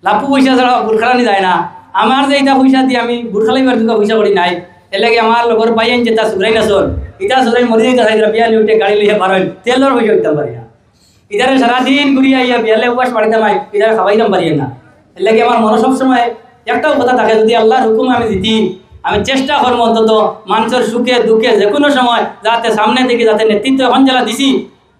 লাপু পয়সা ছাড়া বুট খালানি যায় না আমার যে এটা পয়সা দিয়ে আমি বুট খালাইবার দোকান পয়সা করি নাই এর লাগে আমার লগর পাইয়েন যে তা সুরাই না শোন এটা সুরাই মরি যাইতে চাইছিলাম বিয়া নিউটে গাড়ি লিয়ে বারোই তেলের পয়সা উঠতাম পারি না ইধারে সারাদিন ঘুরিয়া ইয়া বিয়ালে উপাস পাড়িতাম ইধারে খাওয়াইতাম পারি না এর লাগে আমার মনে সবসময় একটাও কথা থাকে যদি আল্লাহর হুকুম আমি দিতি আমি চেষ্টা করবো অন্তত মানুষের সুখে দুঃখে যে কোনো সময় যাতে সামনে থেকে যাতে নেতৃত্ব এখন জেলা দিছি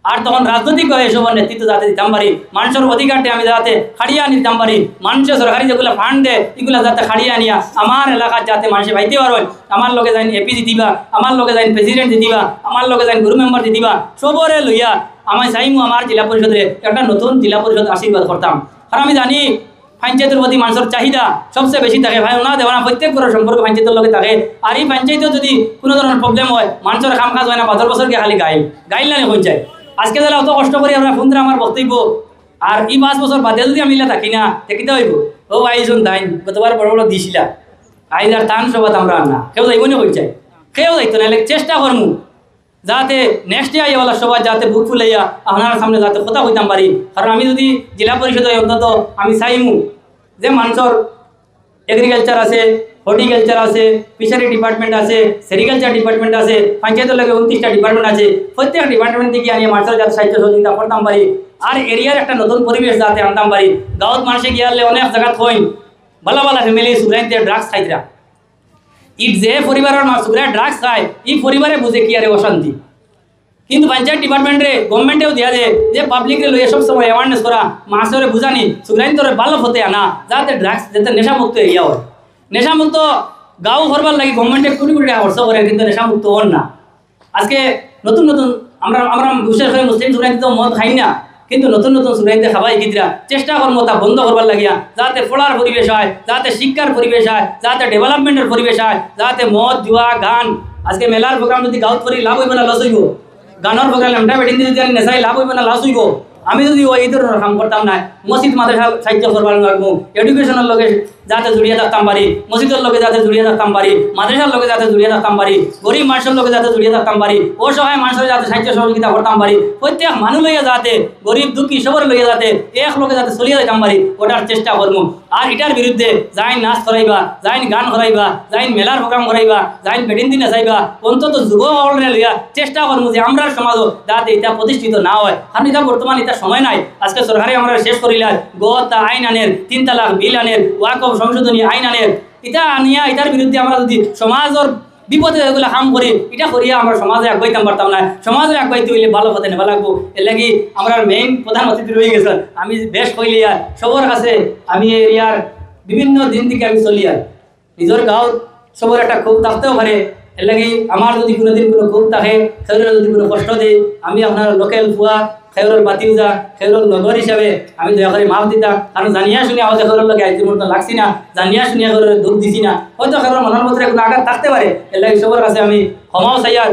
আর তখন রাজনৈতিক এসব নেতৃত্ব যাতে দিতাম পারি মানুষের অধিকারটা আমি যাতে খাড়িয়ে নিতাম পারি মানুষের সরকারি যেগুলো ফান্ড দেয় এগুলো যাতে খাড়িয়ে আনিয়া আমার এলাকার যাতে মানুষে পাইতে পারবেন আমার লগে যাইন এপি দিবা আমার লগে যাইন প্রেসিডেন্ট দিবা আমার লগে যাইন গ্রুপ মেম্বার দিবা সবরে লইয়া আমি চাইমু আমার জেলা পরিষদে একটা নতুন জেলা পরিষদ আশীর্বাদ করতাম কারণ আমি জানি পঞ্চায়েতের প্রতি মানুষের চাহিদা সবচেয়ে বেশি থাকে ভাই না দেওয়া না প্রত্যেক বড় সম্পর্ক পঞ্চায়েতের লগে থাকে আর এই পঞ্চায়েতেও যদি কোনো ধরনের প্রবলেম হয় মানুষের খাম কাজ হয় না 15 বছরকে খালি গাইল না হয়ে যায় আজকে যারা অত কষ্ট করি আমরা ফোন আমার বক্তব্য আর এই 5 বছর বাদে যদি আমি থাকি না দেখিতে হইব ও আইজন দাইন গতবার বড় বড় দিছিলা আইজ আর টান সবাত আমরা না কেউ যাইবনি হয়ে যায় কেউ যাইতো না চেষ্টা করমু যাতে নেক্সট ডে আইওয়ালা সবাই যাতে বুক ফুলাইয়া আপনার সামনে যাতে কথা হইতাম পারি কারণ আমি যদি জেলা পরিষদে অন্তত আমি চাইমু যে মানুষের এগ্রিকালচার আছে হর্টিকালচার আছে ফিশারি ডিপার্টমেন্ট আছে সেরিকালচার ডিপার্টমেন্ট আছে পঞ্চায়েতের লগে 29টা ডিপার্টমেন্ট আছে প্রত্যেক ডিপার্টমেন্ট থেকে আনিয়ে মানুষের যাতে সাহায্য সহযোগিতা করতাম পারি আর এরিয়ার একটা নতুন পরিবেশ যাতে আনতাম পারি গাঁৱত মানুষে গিয়ালে অনেক জায়গা হইন ভালো ভালো ফ্যামিলি সুগ্রাইতে ড্রাগস খাইতরা ইট যে পরিবারের সুগ্রাই ড্রাগস খায় এই পরিবারে বুঝে কি আরে অশান্তি কিন্তু পঞ্চায়েত ডিপার্টমেন্টে গভর্নমেন্টেও দিয়া দে যে পাবলিকরে লইয়া সব সময় অ্যাওয়ারনেস করা মানুষের বুঝানি সুগ্রাইন তোরে ভালো হতে আনা যাতে ড্রাগস যাতে নেশামুক্ত এরিয়া হয় নেশামুক্ত গাঁও করবার লাগে গভর্নমেন্টে কোটি কোটি টাকা খরচ করে কিন্তু নেশামুক্ত হন না আজকে নতুন নতুন আমরা বিশেষ করে মুসলিম সুগ্রাইতে তো মদ খাই না কিন্তু নতুন নতুন সুগ্রাইতে খাবাই গিতরা চেষ্টা করবো তা বন্ধ করবার লাগিয়া যাতে পড়ার পরিবেশ হয় যাতে শিক্ষার পরিবেশ হয় যাতে ডেভেলপমেন্টের পরিবেশ হয় যাতে মদ জুয়া গান আজকে মেলার প্রোগ্রাম যদি গাঁৱত করি লাভ হইব না লস হইব গানের প্রোগ্রাম এমটা বেটিন যদি আমি নেশাই লাভ হইব না লস হইব আমি যদি ওই ধরনের কাম করতাম না মসজিদ মাদ্রাসা সাহায্য করবার লাগবো এডুকেশনের লগে যাতে জড়িয়ে থাকতাম পারি মসজিদের লগে যাতে জড়িয়ে থাকতাম পারি মাদ্রাসার লগে যাতে জড়িয়ে থাকতাম পারি গরিব মানুষের লগে যাতে জড়িয়ে থাকতাম পারি অসহায় মানুষের যাতে সাহায্য সহযোগিতা করতাম পারি প্রত্যেক মানুষ লইয়া যাতে গরিব দুঃখী সবর লইয়া যাতে এক লগে যাতে চলিয়ে যেতাম পারি ওটার চেষ্টা করবো আর এটার বিরুদ্ধে যাইন নাচ করাইবা যাইন গান করাইবা যাইন মেলার প্রোগ্রাম করাইবা যাইন বেটিন দিনে চাইবা অন্তত যুবকরে লইয়া চেষ্টা করবো যে আমরা সমাজও যাতে এটা প্রতিষ্ঠিত না হয় কারণ এটা বর্তমান এটা সময় নাই আজকে সরকারে আমরা শেষ করিলাম গোতা আইন আনের 3 তালাক বিল আনের ওয়াকফ সংশোধনী আইন আনের এটা আনিয়া এটার বিরুদ্ধে আমরা যদি সমাজের বিপদে এগুলো কাম করি এটা করিয়া আমরা সমাজে আগাইতাম পারতাম না সমাজে আগাইতে হইলে ভালো হতে নেওয়া লাগবো এর লাগি আমরা মেইন প্রধান অতিথি রয়ে গেছেন আমি বেশ কইলি আর সবার কাছে আমি এরিয়ার বিভিন্ন দিন থেকে আমি চলি আর নিজের গাঁৱত সবার একটা ক্ষোভ থাকতেও পারে এর লাগি আমার যদি কোনোদিন কোনো ক্ষোভ থাকে সেগুলো যদি কোনো কষ্ট দেয় আমি আপনার লোকাল ফুয়া খেউরের বাতিউজা খেউরের নগর হিসাবে আমি দয়া করে মাফ দিতাম কারণ জানিয়া শুনিয়া হয়তো খেউরের লোক আইতির মতো লাগছি না জানিয়া শুনিয়া খেউরের দুঃখ দিছি না হয়তো খেউরের মনের মধ্যে কোনো আঘাত থাকতে পারে এর লাগে সবার কাছে আমি ক্ষমাও চাই আর